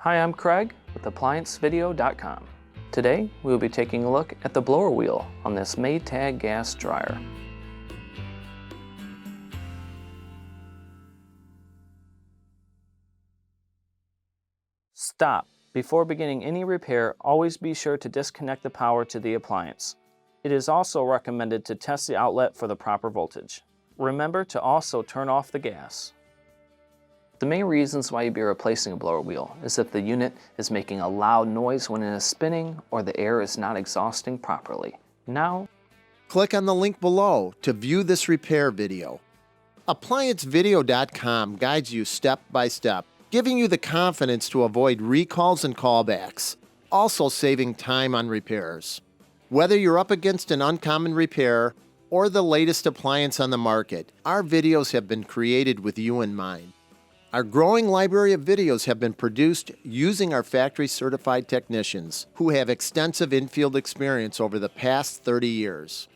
Hi, I'm Craig with ApplianceVideo.com. Today, we will be taking a look at the blower wheel on this Maytag gas dryer. Stop. Before beginning any repair, always be sure to disconnect the power to the appliance. It is also recommended to test the outlet for the proper voltage. Remember to also turn off the gas. The main reasons why you'd be replacing a blower wheel is if the unit is making a loud noise when it is spinning or the air is not exhausting properly. Now, click on the link below to view this repair video. ApplianceVideo.com guides you step by step, giving you the confidence to avoid recalls and callbacks, also saving time on repairs. Whether you're up against an uncommon repair or the latest appliance on the market, our videos have been created with you in mind. Our growing library of videos have been produced using our factory-certified technicians who have extensive infield experience over the past 30 years.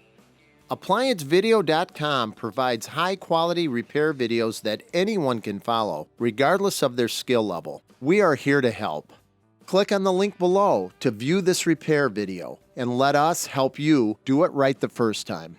ApplianceVideo.com provides high-quality repair videos that anyone can follow, regardless of their skill level. We are here to help. Click on the link below to view this repair video and let us help you do it right the first time.